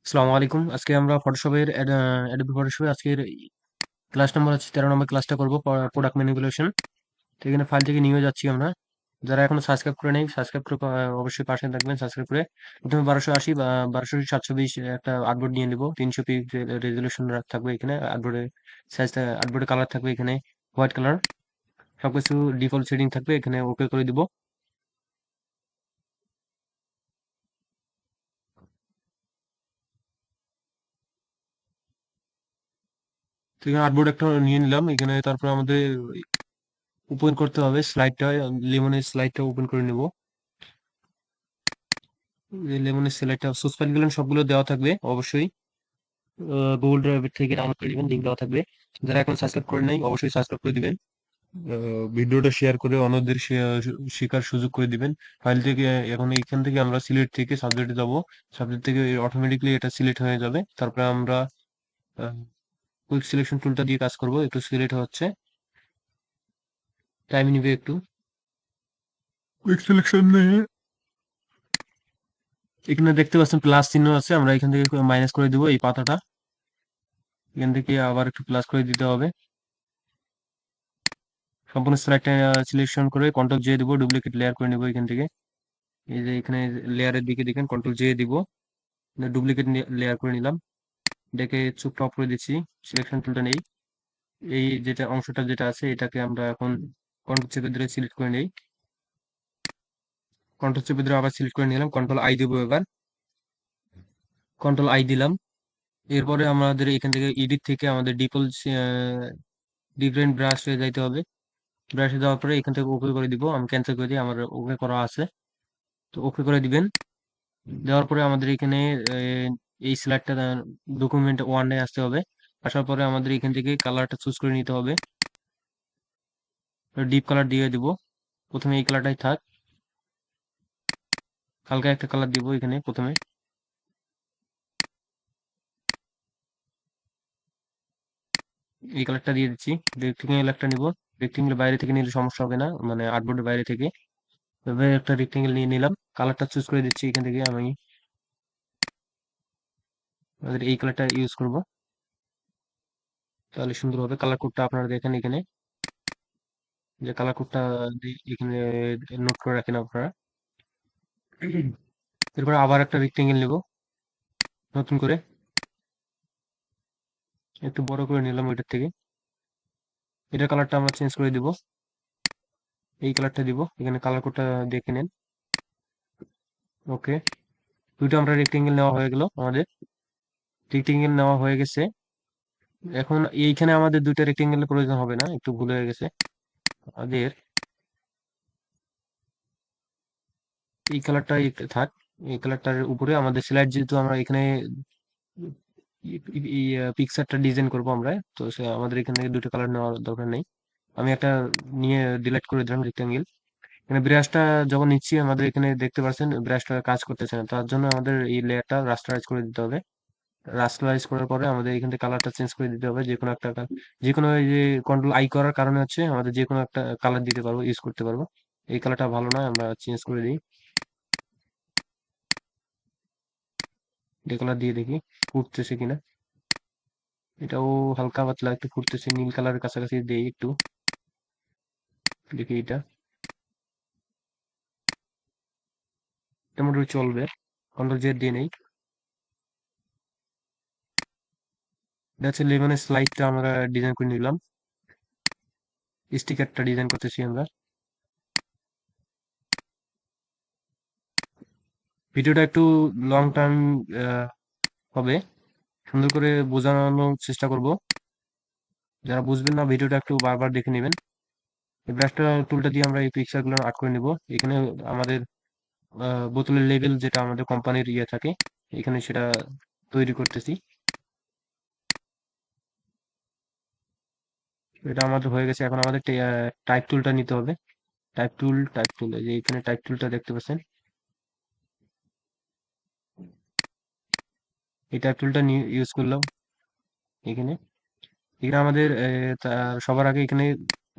আসসালামু আলাইকুম। আজকে আমরা ফটোশপের অ্যাডোবি ফটোশপের আজকের ক্লাস নাম্বার হচ্ছে 13 নম্বর ক্লাসটা করব, প্রোডাক্ট ম্যানিপুলেশন। তো এখানে ফাইল থেকে নিয়ে যাচ্ছি আমরা। যারা এখনো সাবস্ক্রাইব করে নেই, সাবস্ক্রাইব করে অবশ্যই পাশে থাকবেন সাবস্ক্রাইব করে। প্রথমে 1280 বা 1200-720 একটা আর্টবোর্ড নিয়ে নিব। 300 পিক্স রেজলিউশন থাকবে এখানে। আর্টবোর্ডের সাইজ, আর্টবোর্ডের কালার থাকবে এখানে হোয়াইট কালার। সবকিছু ডিফল্ট সেটিং থাকবে এখানে, ওকে করে দিব। তো এখানে আর্টবোর্ড একটা নিয়ে নিলাম এখানে। তারপর আমাদের ওপেন করতে হবে স্লাইডটা, লেমনের স্লাইডটা ওপেন করে নেব। লেমনের স্লাইডটা সোর্স ফাইলগুলো সবগুলো দেওয়া থাকবে অবশ্যই। গুগল ড্রাইভ থেকে ডাউনলোড করে দিবেন, লিঙ্ক দেওয়া থাকবে। যারা এখন সাবস্ক্রাইব করে নাই অবশ্যই সাবস্ক্রাইব করে দিবেন। ভিডিওটা শেয়ার করে অন্যদের শেখার সুযোগ করে দিবেন। ফাইল থেকে এখন এইখান থেকে আমরা সিলেক্ট থেকে সাবজেক্টে যাব। সাবজেক্ট থেকে অটোমেটিকলি এটা সিলেক্ট হয়ে যাবে। তারপরে আমরা কুইক সিলেকশন টুলটা দিয়ে কাজ করব। একটু সিলেক্ট হচ্ছে, টাইম নিবে একটু। কুইক সিলেকশন নিয়ে এখানে দেখতে পাচ্ছেন প্লাস চিহ্ন আছে, আমরা এখান থেকে মাইনাস করে দিব এই পাতাটা। এখান থেকে আবার একটু প্লাস করে দিতে হবে। সম্পূর্ণ স্লাইডটা সিলেকশন করে কন্ট্রোল জে দিব, ডুপ্লিকেট লেয়ার করে নেব এখান থেকে। এই যে এখানে লেয়ারের দিকে দেখেন, কন্ট্রোল জে দিব, ডুপ্লিকেট লেয়ার করে নিলাম। এটাকে চুপ টপ করে দিচ্ছি। সিলেকশন টুলটা নেই, এই যেটা অংশটা যেটা আছে এটাকে আমরা এখন কন্ট্রোল চেপে ধরে সিলেক্ট করে নেই। কন্ট্রোল চেপে ধরে আবার সিলেক্ট করে নিলাম, কন্ট্রোল আই দিব। এবার কন্ট্রোল আই দিলাম। এরপরে আমাদের এখান থেকে এডিট থেকে আমাদের ডিফারেন্ট ব্রাশ হয়ে যাইতে হবে। ব্রাশে দেওয়ার পরে এখান থেকে ওকে করে দিব। আমি ক্যান্সেল করে দিই, আমার ওকে করা আছে। তো ওকে করে দিবেন। দেওয়ার পরে আমাদের এখানে এই স্লাইডটা ডকুমেন্ট ওয়ানে আসতে হবে। আসার পরে আমাদের এখান থেকে কালারটা চুজ করে নিতে হবে। ডিপ কালার দিয়ে দিব। প্রথমে এই কালারটাই থাক, হালকা একটা কালার দিব এখানে প্রথমে। এই কালারটা দিয়ে দিচ্ছি। রেক্টেঙ্গেল একটা নিব। রেক্টেঙ্গেল বাইরে থেকে নিলে সমস্যা হবে না, মানে আর্টবোর্ডের বাইরে থেকে। এভাবে একটা রেক্টেঙ্গেল নিয়ে নিলাম। কালারটা চুজ করে দিচ্ছি এখান থেকে। আমি আমাদের এই কালারটা ইউজ করব, তাহলে সুন্দর হবে। কালার কোডটা আপনারা দেখেন এখানে, যে কালার কোডটা এখানে নোট করে রাখেন আপনারা। এরপর আবার একটা রেক্টেঙ্গেল নিব নতুন করে, একটু বড় করে নিলাম ওইটার থেকে। এটার কালারটা আমরা চেঞ্জ করে দিব, এই কালারটা দিব। এখানে কালার কোডটা দেখে নেন। ওকে, দুটো আমরা রেক্টেঙ্গেল নেওয়া হয়ে গেল। আমাদের রেক্টেঙ্গেল নেওয়া হয়ে গেছে। এখন এইখানে আমাদের দুইটা রেক্টেঙ্গেলের প্রয়োজন হবে না, একটু ভুল হয়ে গেছে আমাদের। এই কালারটা থাক। এই কালারটার উপরে আমাদের স্লাইড, যেহেতু আমরা এখানে পিকচারটা ডিজাইন করব আমরা, তো আমাদের এখান থেকে দুটো কালার নেওয়ার দরকার নেই। আমি একটা নিয়ে ডিলিট করে দিলাম রেক্টেঙ্গেল। এখানে ব্রাশটা যখন নিচ্ছি আমাদের এখানে দেখতে পাচ্ছেন ব্রাশটা কাজ করতেছে না, তার জন্য আমাদের এই লেয়ারটা রাস্টারাইজ করে দিতে হবে। রাস্টারাইজ করার পরে আমাদের এখান থেকে কালারটা চেঞ্জ করে দিতে হবে। যে কোনো একটা যে কোনো, এই যে কন্ট্রোল আই করার কারণে হচ্ছে আমাদের যে কোনো একটা কালার দিতে পারবো, ইউজ করতে পারবো। এই কালারটা ভালো নয়, আমরা চেঞ্জ করে দিই। এই কালার দিয়ে দেখি ফুটতেছে কিনা। এটাও হালকা পাতলা একটু ফুটতেছে, নীল কালারের কাছাকাছি দেই একটু, দেখি এটা। এটা মোটামুটি চলবে। কন্ট্রোল জেড দিয়ে নেই। এটা হচ্ছে লেমনের স্লাইডটা আমরা ডিজাইন করে নিলাম। স্টিকারটা ডিজাইন করতেছি আমরা। ভিডিওটা একটু লং টার্ম হবে, সুন্দর করে বোঝানোর চেষ্টা করব। যারা বুঝবেন না ভিডিওটা একটু বারবার দেখে নেবেন। এই ব্রাশটা টুলটা দিয়ে আমরা এই পিকচারগুলো আর্ট করে নিব। এখানে আমাদের বোতলের লেভেল যেটা আমাদের কোম্পানির ইয়ে থাকে, এখানে সেটা তৈরি করতেছি। এটা আমাদের হয়ে গেছে। এখন আমাদের টাইপ টুলটা নিতে হবে। টাইপ টুল, এই যে এখানে টাইপ টুলটা দেখতে পাচ্ছেন, এই টাইপ টুলটা ইউজ করলাম এখানে। এখানে আমাদের সবার আগে এখানে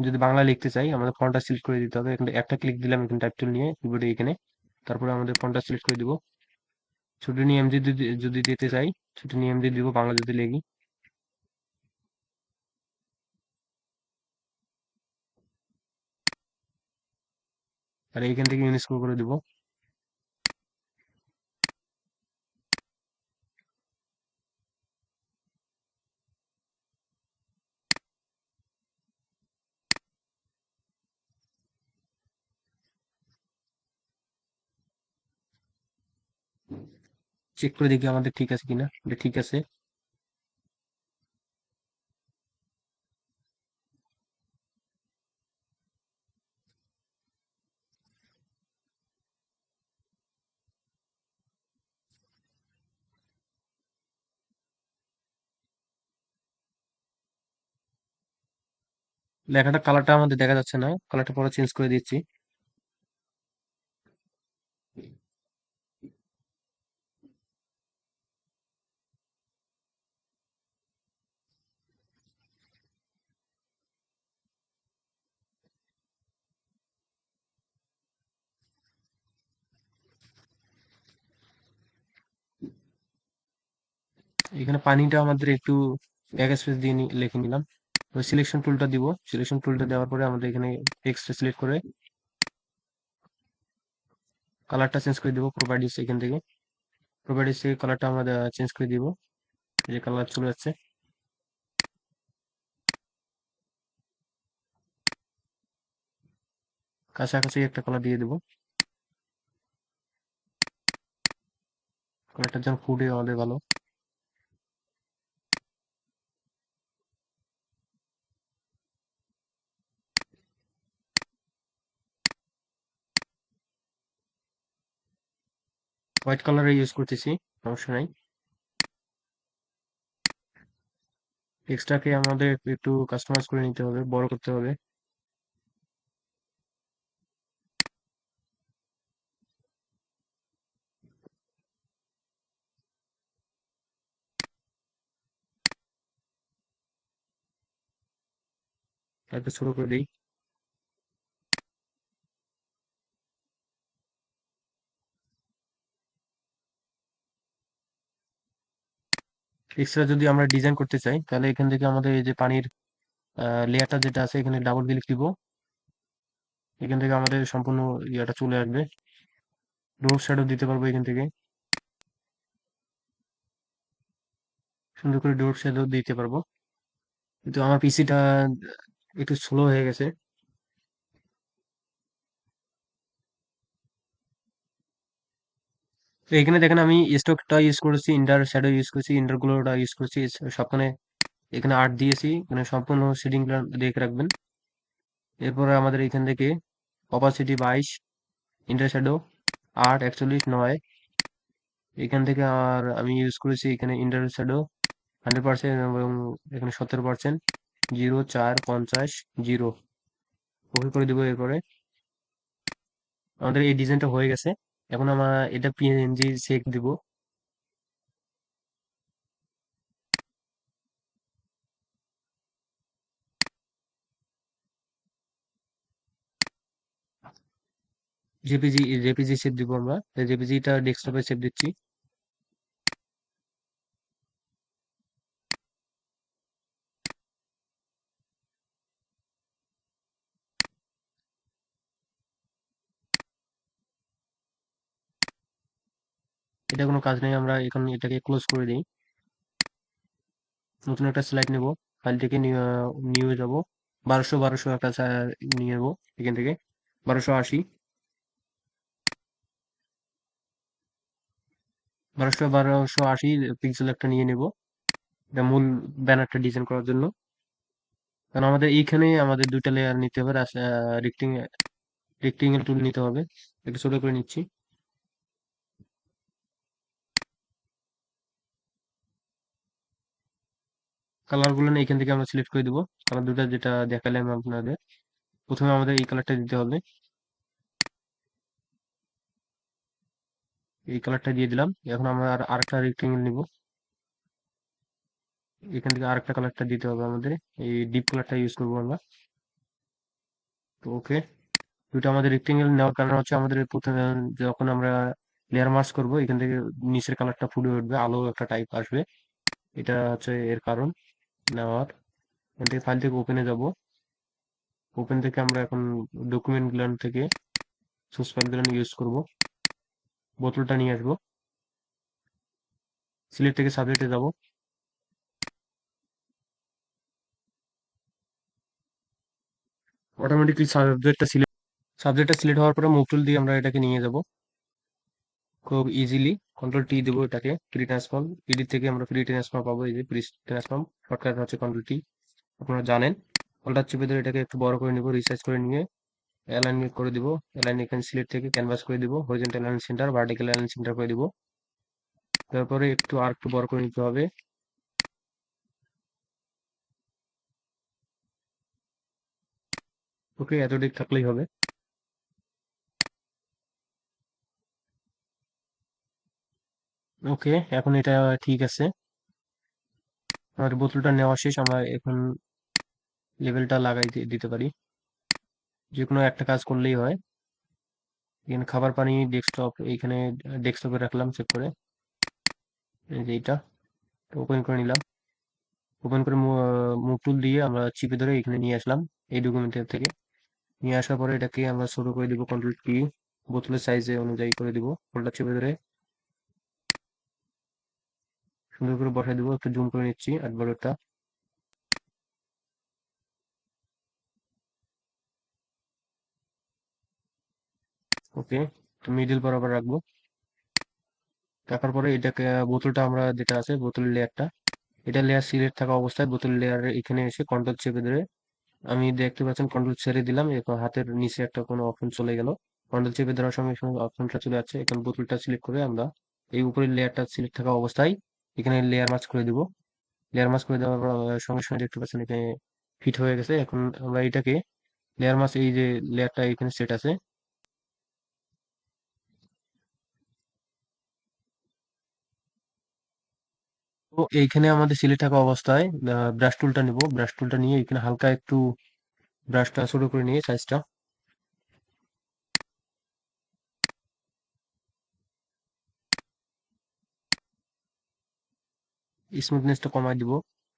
যদি বাংলা লিখতে চাই আমাদের ফন্টটা সিলেক্ট করে দিতে হবে। এখানে একটা ক্লিক দিলাম এখানে টাইপ টুল নিয়ে কিবোর্ডে এখানে, তারপরে আমাদের ফন্টটা সিলেক্ট করে দিব। ছোট নিয়ম যদি যদি দিতে চাই, ছোট নিয়ম দিয়ে দিব, বাংলা যদি লিখি। আর এইখান থেকে ইউনেস্কো করে দিব। চেক করে দেখি আমাদের ঠিক আছে কিনা। এটা ঠিক আছে। লেখাটা কালারটা আমাদের দেখা যাচ্ছে না, কালারটা পরে চেঞ্জ করে দিচ্ছি। এখানে পানিটা আমাদের একটু ব্যাক স্পেস দিয়ে লিখে নিলাম। ওই সিলেকশন টুলটা দিব। সিলেকশন টুলটা দেওয়ার পরে আমাদের এখানে টেক্সটটা সিলেক্ট করে কালারটা চেঞ্জ করে দিব প্রপার্টিস। এখান থেকে প্রপার্টিস থেকে কালারটা আমরা চেঞ্জ করে দিব। এই যে কালার চলে যাচ্ছে। কাছাকাছি একটা কালার দিয়ে দেবো। কালারটা যেন ফুটে আমাদের ভালো। হোয়াইট কালার ইউজ করতেছি, সমস্যা নাই। টেক্সটটাকে আমাদের একটু কাস্টমাইজ করে নিতে হবে, বড় করতে হবে। একটু ছোট করে দিই। এক্সট্রা যদি আমরা ডিজাইন করতে চাই, তাহলে এখান থেকে আমাদের এই যে পানির লেয়ারটা যেটা আছে, এখানে ডাবল ক্লিক দিব। এখান থেকে আমাদের সম্পূর্ণ ইয়েটা চলে আসবে। ডোর শ্যাডো দিতে পারবো এখান থেকে, সুন্দর করে ডোর শ্যাডো দিতে পারবো। কিন্তু আমার পিসিটা একটু স্লো হয়ে গেছে। তো এখানে দেখেন আমি স্টকটা ইউজ করেছি, ইন্ডার শ্যাডো ইউজ করেছি, ইন্ডার গ্লোটা ইউজ করেছি। সবখানে এখানে আর্ট দিয়েছি, এখানে সম্পূর্ণ শেডিং দেখে রাখবেন। এরপরে আমাদের এখান থেকে অপাসিটি 22, ইন্টার শ্যাডো 8, 41, 9। এখান থেকে আর আমি ইউজ করেছি এখানে ইন্টার শ্যাডো 100% এবং এখানে 17%, 0, 4, 50, 0। ওকে করে দিব। এরপরে আমাদের এই ডিজাইনটা হয়ে গেছে। এখন আমরা এটা পিএনজি চেক দিব। জেপিজি জেপিজি সেভ দিব আমরা। জেপিজিটা ডেস্কটপে সেভ দিচ্ছি। এটা কোনো কাজ নেই, আমরা এখন এটাকে ক্লোজ করে দিই। নতুন একটা স্লাইড নেব, ফাইল থেকে নিয়ে যাব। 1200 একটা নিয়ে নেবো এখান থেকে। 1280, 1280 পিক্সেল একটা নিয়ে নেব। এটা মূল ব্যানারটা ডিজাইন করার জন্য। কারণ আমাদের এইখানে আমাদের দুইটা লেয়ার নিতে হবে। রেক্টেঙ্গেল টুল নিতে হবে। একটু ছোট করে নিচ্ছি। কালার গুলো না এখান থেকে আমরা সিলেক্ট করে দিব। কালার দুটা যেটা দেখালাম আপনাদের। প্রথমে আমাদের এই কালারটা দিতে হবে। এই কালারটা দিয়ে দিলাম। এখন আমরা আরেকটা রেক্টেঙ্গেল নিব। এখান থেকে আরেকটা কালারটা দিতে হবে আমাদের। এই ডিপ কালারটা ইউজ করবো আমরা। তো ওকে, দুটো আমাদের রেক্টেঙ্গেল নেওয়ার কারণ হচ্ছে আমাদের প্রথমে যখন আমরা লেয়ার মাস্ক করব, এখান থেকে নিচের কালারটা ফুটে উঠবে, আলো একটা টাইপ আসবে। এটা হচ্ছে এর কারণ নেওয়ার। এখান থেকে ফাইল থেকে ওপেনে যাব। ওপেন থেকে আমরা এখন ডকুমেন্ট গুলান থেকে সোর্স ফাইল গুলান ইউজ করব। বোতলটা নিয়ে আসবো, সিলেক্ট থেকে সাবজেক্টে যাব। অটোমেটিকলি সাবজেক্টটা সিলেক্ট হওয়ার পরে মুভ টুল দিয়ে আমরা এটাকে নিয়ে যাব খুব ইজিলি। কন্ট্রোল টি দেবো, এটাকে ফ্রি ট্রান্সফর্ম, ইডি থেকে আমরা ফ্রি ট্রান্সফর্ম পাবো। এই যে ফ্রি ট্রান্সফর্ম শর্টকাট হচ্ছে কন্ট্রোল টি, আপনারা জানেন। কলটা চেপে ধরে এটাকে একটু বড় করে নিব, রিসাইজ করে নিয়ে অ্যালাইন করে দিব। অ্যালাইন এখানে সিলেক্ট থেকে ক্যানভাস করে দিব, horizontal align centre, vertical align centre করে দিব। তারপরে একটু আর একটু বড় করে নিতে হবে। ওকে, এতটুক থাকলেই হবে। ওকে, এখন এটা ঠিক আছে। আমাদের বোতলটা নেওয়া শেষ, আমরা এখন লেভেলটা লাগাই দিতে পারি। যে কোনো একটা কাজ করলেই হয়। এখানে খাবার পানি ডেস্কটপ, এইখানে ডেস্কটপে রাখলাম সেভ করে। এই যে এইটা ওপেন করে নিলাম। ওপেন করে মুভ টুল দিয়ে আমরা চিপে ধরে এখানে নিয়ে আসলাম এই ডকুমেন্টের থেকে। নিয়ে আসার পরে এটাকে আমরা ছোট করে দিব, কন্ট্রোল কি, বোতলের সাইজে অনুযায়ী করে দিব। ফোল্ডার চেপে ধরে সুন্দর করে বসাই দিব। একটু জুম করে নিচ্ছি বড়টা। ওকে, তো মিডিল বরাবর রাখবো। রাখার পরে এটাকে বোতলটা আমরা যেটা আছে বোতলের লেয়ারটা, এটা লেয়ার সিলেক্ট থাকা অবস্থায় বোতলের লেয়ার এখানে এসে কন্ট্রোল চেপে ধরে আমি দেখতে পাচ্ছেন কন্ট্রোল ছেড়ে দিলাম, এরপর হাতের নিচে একটা কোনো অপশন চলে গেল। কন্ট্রোল চেপে ধরার সঙ্গে সঙ্গে অপশনটা চলে যাচ্ছে। এখন বোতলটা সিলেক্ট করে আমরা এই উপরের লেয়ারটা সিলেক্ট থাকা অবস্থায় এখানে লেয়ার মাস্ক করে দিব। লেয়ার মাস্ক করে দেওয়ার সঙ্গে সঙ্গে দেখতে পাচ্ছেন এখানে ফিট হয়ে গেছে। এখন আমরা এটাকে লেয়ার মাস্ক, এই যে লেয়ারটা এখানে সেট আছে, তো এইখানে আমাদের সিলেক্ট থাকা অবস্থায় ব্রাশ টুলটা নিব। ব্রাশ টুলটা নিয়ে এখানে হালকা একটু ব্রাশটা ছোট করে নিয়ে সাইজটা স্মুথনেসটা কমাই দিব,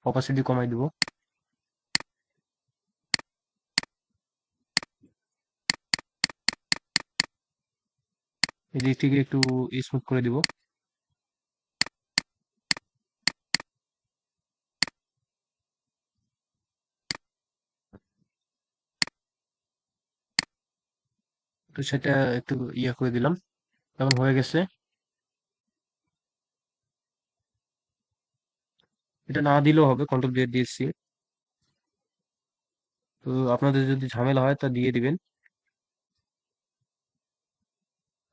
অপাসিটি কমাই দিব। এই দিকটিকে একটু স্মুথ করে দিব। তো সেটা একটু ইয়ে করে দিলাম, এখন হয়ে গেছে। এটা না দিলেও হবে, কন্ট্রোল দিয়ে দিয়েছি। তো আপনাদের যদি ঝামেলা হয় তা দিয়ে দিবেন।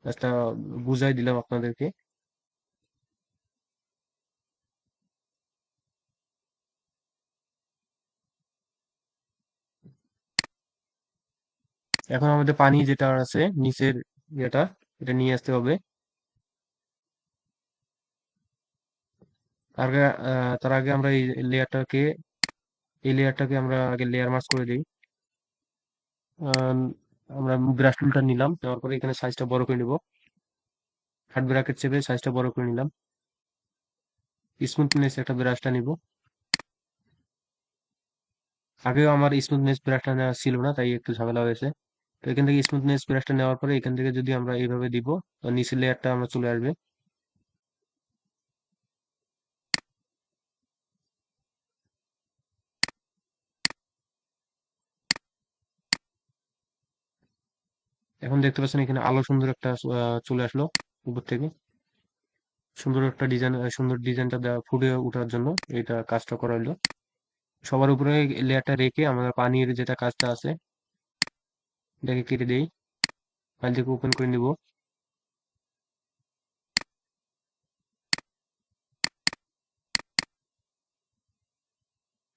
একটা বুঝাই দিলাম আপনাদেরকে। এখন আমাদের পানি যেটা আছে নিচের ইয়েটা, এটা নিয়ে আসতে হবে। তার আগে তার আগে আমরা এই লেয়ারটাকে আমরা আগে লেয়ার মাস্ক করে দিই। আহ, আমরা ব্রাশ টুলটা নিলাম, নেওয়ার পরে এখানে সাইজটা বড় করে নিব। থার্ড ব্র্যাকেট চেপে সাইজটা বড় করে নিলাম। স্মুথনেস একটা ব্রাশটা নিব। আগেও আমার স্মুথনেস ব্রাশটা নেওয়া ছিল না, তাই একটু ঝামেলা হয়েছে। তো এখান থেকে স্মুথনেস ব্রাশটা নেওয়ার পরে এখান থেকে যদি আমরা এইভাবে দিব, তো নিচের লেয়ারটা আমরা চলে আসবে। এখন দেখতে পাচ্ছেন এখানে আলো সুন্দর একটা চলে আসলো উপর থেকে। সুন্দর একটা ডিজাইন, সুন্দর ডিজাইনটা দেওয়া ফুটে ওঠার জন্য এটা কাজটা করা হলো। সবার উপরে লেয়ারটা রেখে আমরা পানির যেটা কাজটা আছে এটাকে কেটে দেই, ফাইল থেকে ওপেন করে নিব।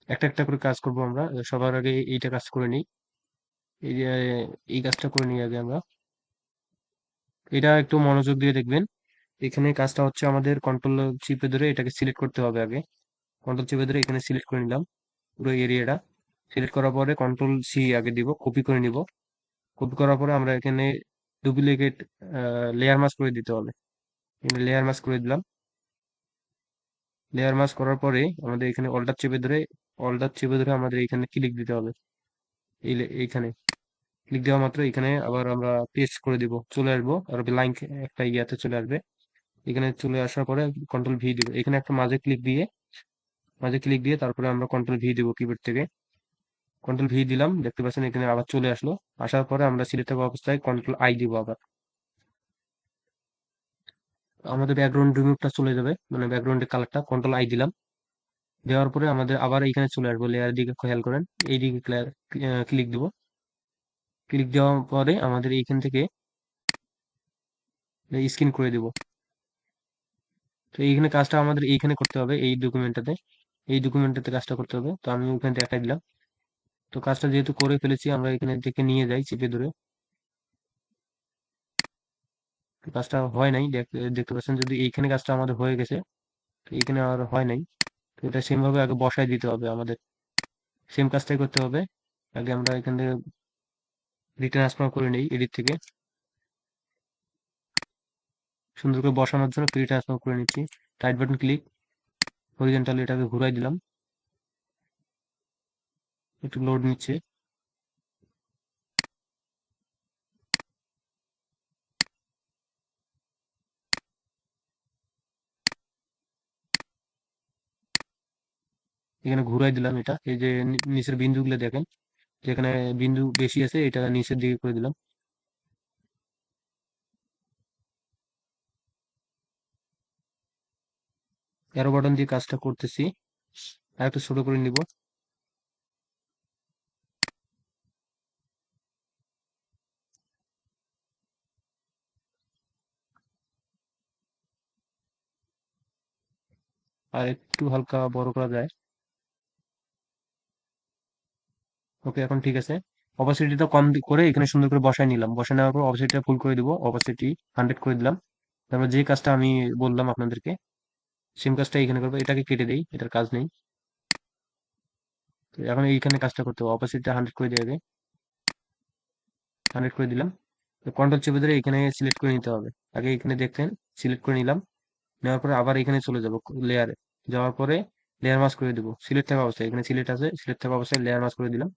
একটা একটা করে কাজ করব আমরা। সবার আগে এইটা কাজ করে নিই। এই যে এই কাজটা করে নিই আগে আমরা। এটা একটু মনোযোগ দিয়ে দেখবেন। এখানে কাজটা হচ্ছে আমাদের কন্ট্রোল চিপে ধরে এটাকে সিলেক্ট করতে হবে আগে। কন্ট্রোল চেপে ধরে এখানে সিলেক্ট করে নিলাম পুরো এরিয়াটা। সিলেক্ট করার পরে কন্ট্রোল সি আগে দিব, কপি করে নিব। কপি করার পরে আমরা এখানে ডুপ্লিকেট লেয়ার মাস্ক করে দিতে হবে। এখানে লেয়ার মাস্ক করে দিলাম। লেয়ার মাস্ক করার পরে আমাদের এখানে অল্টার চেপে ধরে আমাদের এখানে ক্লিক দিতে হবে। এইখানে ক্লিক দেওয়া মাত্র এখানে আবার আমরা পেস্ট করে দিব, চলে আসবো আর ব্ল্যাঙ্ক একটা ইয়াতে চলে আসবে। এখানে চলে আসার পরে কন্ট্রোল ভি দিব, এখানে একটা মাঝে ক্লিক দিয়ে তারপরে আমরা কন্ট্রোল ভি দিব কিবোর্ড থেকে। কন্ট্রোল ভি দিলাম, দেখতে পাচ্ছেন এখানে আবার চলে আসলো। আসার পরে আমরা সিলেক্ট থাকা অবস্থায় কন্ট্রোল আই দিব আবার। আমাদের ব্যাকগ্রাউন্ড রিমুভটা চলে যাবে, মানে ব্যাকগ্রাউন্ডের কালারটা কন্ট্রোল আই দিলাম। দেওয়ার পরে আমাদের আবার এখানে চলে আসবো, লেয়ার দিকে খেয়াল করেন, এই দিকে ক্লিক দিব। ক্লিক দেওয়ার পরে আমাদের এইখান থেকে স্ক্রিন করে দিব। তো এইখানে কাজটা আমাদের এইখানে করতে হবে, এই ডকুমেন্টটাতে কাজটা করতে হবে। তো আমি ওখানে দেখাই দিলাম। তো কাজটা যেহেতু করে ফেলেছি, আমরা এখানে থেকে নিয়ে যাই চেপে ধরে। তো কাজটা হয় নাই, দেখতে পাচ্ছেন, যদি এইখানে কাজটা আমাদের হয়ে গেছে, তো এইখানে আর হয় নাই। তো এটা সেম ভাবে আগে বসায় দিতে হবে আমাদের, সেম কাজটাই করতে হবে। আগে আমরা এখান থেকে রিটার্ন ট্রান্সফার করে নিই এডিট থেকে, সুন্দর করে বসানোর জন্য ফ্রি ট্রান্সফার করে নিচ্ছি। রাইট বাটন ক্লিক, হরিজন্টালি এটাকে ঘুরাই দিলাম, একটু লোড নিচ্ছে। এখানে ঘুরাই দিলাম এটা, এই যে নিচের বিন্দুগুলো দেখেন, যেখানে বিন্দু বেশি আছে এটা নিচের দিকে করে দিলাম। অ্যারো বাটন দিয়ে কাজটা করতেছি, আর একটু ছোট করে নিব। আর একটু হালকা বড় করা যায়। ওকে, এখন ঠিক আছে। অপাসিটিটা কম করে এখানে সুন্দর করে বসায় নিলাম, বসায় নেওয়ার পর অপাসিটিটা ফুল করে দিব, অপাসিটি 100 করে দিলাম। তারপর যে কাজটা আমি বললাম আপনাদেরকে, সেম কাজটা এখানে করবো। এটাকে কেটে দেই, এটার কাজ নেই। তো এখন এইখানে কাজটা করতে হবে, অপাসিটিটা 100 করে দিয়ে আগে 100 করে দিলাম। তো কন্ট্রোল চেপে ধরে এখানে সিলেক্ট করে নিতে হবে। আগে এখানে দেখতেন, সিলেক্ট করে নিলাম। নেওয়ার পরে আবার এখানে চলে যাব লেয়ারে, যাওয়ার পরে লেয়ার মাস্ক করে দিব সিলেক্ট থাকা অবস্থায়, এখানে সিলেক্ট আছে, সিলেক্ট থাকা অবস্থায় লেয়ার মাস্ক করে দিলাম।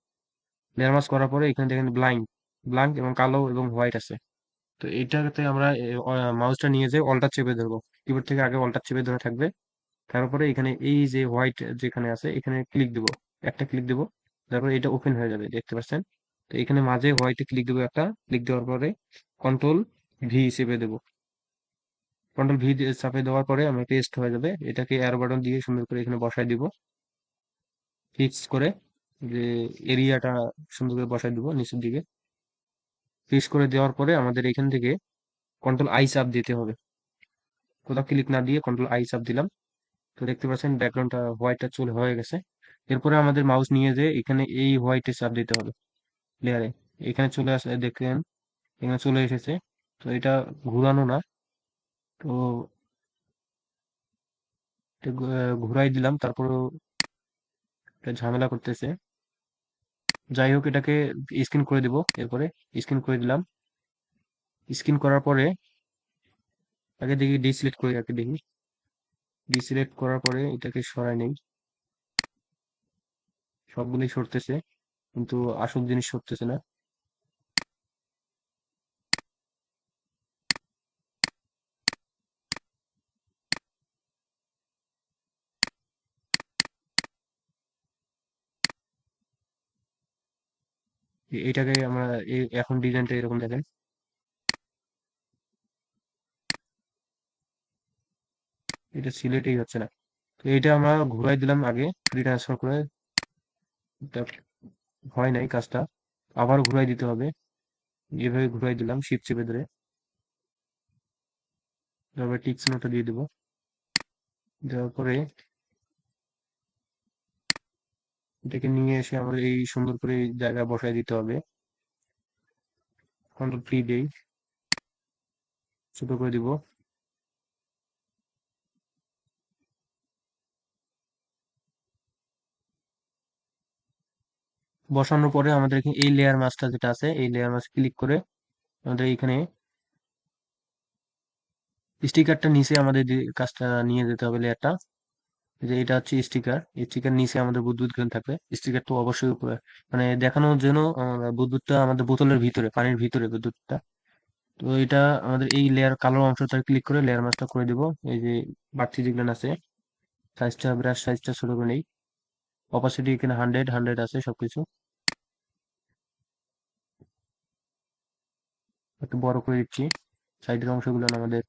লেয়ার মাস্ক করার পরে এখানে দেখেন ব্লাইন্ড ব্ল্যাঙ্ক এবং কালো এবং হোয়াইট আছে। তো এইটাতে আমরা মাউসটা নিয়ে যে অল্টার চেপে ধরবো, কিবোর্ড থেকে আগে অল্টার চেপে ধরে থাকবে। তারপরে এখানে এই যে হোয়াইট যেখানে আছে এখানে ক্লিক দিব, একটা ক্লিক দিব। তারপরে এটা ওপেন হয়ে যাবে, দেখতে পাচ্ছেন। তো এখানে মাঝে হোয়াইটে ক্লিক দেবো, একটা ক্লিক দেওয়ার পরে কন্ট্রোল ভি চেপে দেবো। কন্ট্রোল ভি চাপে দেওয়ার পরে আমার পেস্ট হয়ে যাবে, এটাকে অ্যারো বাটন দিয়ে সুন্দর করে এখানে বসায় দিব, ফিক্স করে, যে এরিয়াটা সুন্দর করে বসায় দিব নিচের দিকে। ফিক্স করে দেওয়ার পরে আমাদের এখান থেকে কন্ট্রোল আই চাপ দিতে হবে, কোথাও ক্লিক না দিয়ে কন্ট্রোল আই চাপ দিলাম। তো দেখতে পাচ্ছেন ব্যাকগ্রাউন্ডটা হোয়াইটটা চলে হয়ে গেছে। এরপরে আমাদের মাউস নিয়ে যে এখানে এই হোয়াইটে চাপ দিতে হবে লেয়ারে, এখানে চলে আসে দেখেন, এখানে চলে এসেছে। তো এটা ঘুরানো না, তো এটা ঘুরাই দিলাম, তারপর এটা ঝামেলা করতেছে। যাই হোক, এটাকে স্ক্রিন করে দিব। এরপরে স্ক্রিন করে দিলাম। স্ক্রিন করার পরে আগে দেখি ডিসিলেক্ট করি, আগে দেখি। ডিসিলেক্ট করার পরে এটাকে সরাই নেই, সবগুলোই সরতেছে কিন্তু আসল জিনিস সরতেছে না। এইটাকে আমরা এখন ডিজাইনটা এরকম দেখেন, এটা সিলেক্টই হচ্ছে না। তো এটা আমরা ঘুরাই দিলাম আগে, ফ্রি ট্রান্সফার করে, এটা হয় নাই কাজটা, আবার ঘুরাই দিতে হবে। এভাবে ঘুরাই দিলাম শিফট চেপে ধরে, তারপরে টিক চিহ্নটা দিয়ে দেবো। দেওয়ার পরে এটাকে নিয়ে এসে আমরা এই সুন্দর করে এই জায়গায় বসায় দিতে হবে। কন্ট্রোল ফ্রি দেই, ছোট করে দিব। বসানোর পরে আমাদের এই লেয়ার মাস্কটা যেটা আছে, এই লেয়ার মাস্ক ক্লিক করে আমাদের এখানে স্টিকারটা নিচে আমাদের যে কাজটা নিয়ে যেতে হবে লেয়ারটা, যে এটা হচ্ছে স্টিকার, স্টিকার নিচে আমাদের বুদবুদ গ্রেন থাকবে। স্টিকারটা অবশ্যই উপরে, মানে দেখানোর জন্য বুদবুদটা আমাদের বোতলের ভিতরে, পানির ভিতরে বুদবুদটা। তো এটা আমাদের এই লেয়ার কালো অংশটা ক্লিক করে লেয়ার মাস্কটা করে দিব। এই যে বাড়তি যেগুলো আছে, সাইজটা ব্রাশ সাইজটা ছোট করে নেই। অপাসিটি এখানে 100 আছে সবকিছু। একটু বড় করে দিচ্ছি। সাইডের অংশগুলো আমাদের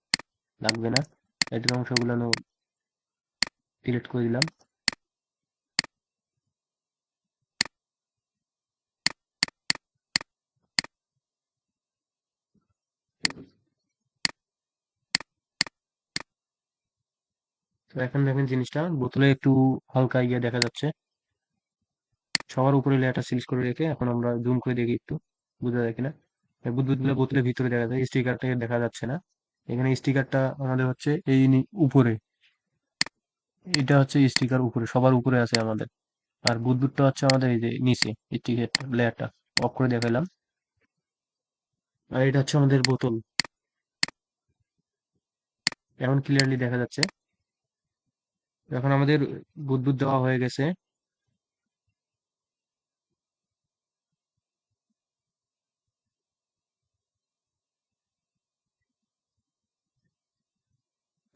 লাগবে না, সাইডের অংশগুলো ডিলিট করে দিলাম। তো এখন দেখেন জিনিসটা বোতলে একটু হালকা ইয়ে দেখা যাচ্ছে। সবার উপরে লেয়ারটা সিলেক্ট করে রেখে এখন আমরা জুম করে দেখি একটু, বোঝা যায় কিনা। বুদবুদগুলো বোতলের ভিতরে দেখা যায়, স্টিকারটা দেখা যাচ্ছে না। এখানে স্টিকারটা আমাদের হচ্ছে এই উপরে, এটা হচ্ছে স্টিকার উপরে, সবার উপরে আছে আমাদের। আর বুদবুদটা হচ্ছে আমাদের এই যে নিচে, স্টিকার লেয়ারটা অফ করে দেখালাম। আর এটা হচ্ছে আমাদের বোতল, এখন ক্লিয়ারলি দেখা যাচ্ছে। এখন আমাদের বুদবুদ দেওয়া হয়ে গেছে।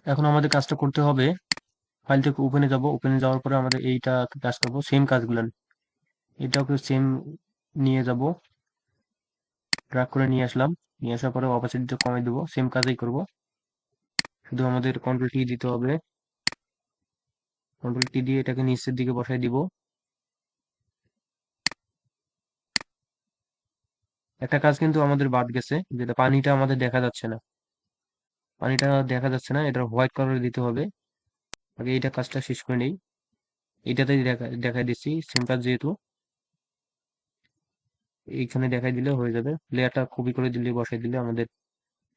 এখন আমাদের কাজটা করতে হবে, ফাইল থেকে ওপেনে যাব, ওপেনে যাওয়ার পরে আমাদের এইটা কাজ করব, সেম কাজগুলো। এটাকে সেম নিয়ে যাব, ড্রাগ করে নিয়ে আসলাম। নিয়ে আসার পরে অপাসিটিটা কমাই দেবো, সেম কাজই করব। শুধু আমাদের কন্ট্রোল টি দিতে হবে, কন্ট্রোল টি দিয়ে এটাকে নিচের দিকে বসাই দিব। একটা কাজ কিন্তু আমাদের বাদ গেছে, যেটা পানিটা আমাদের দেখা যাচ্ছে না। পানিটা দেখা যাচ্ছে না, এটা হোয়াইট কালার দিতে হবে। আগে এইটা কাজটা শেষ করে নেই। এইটাতেই দেখাই দিচ্ছি সেম কাজ যেহেতু, এইখানে দেখাই দিলে হয়ে যাবে। লেয়ারটা কপি করে দিলে বসাই দিলে আমাদের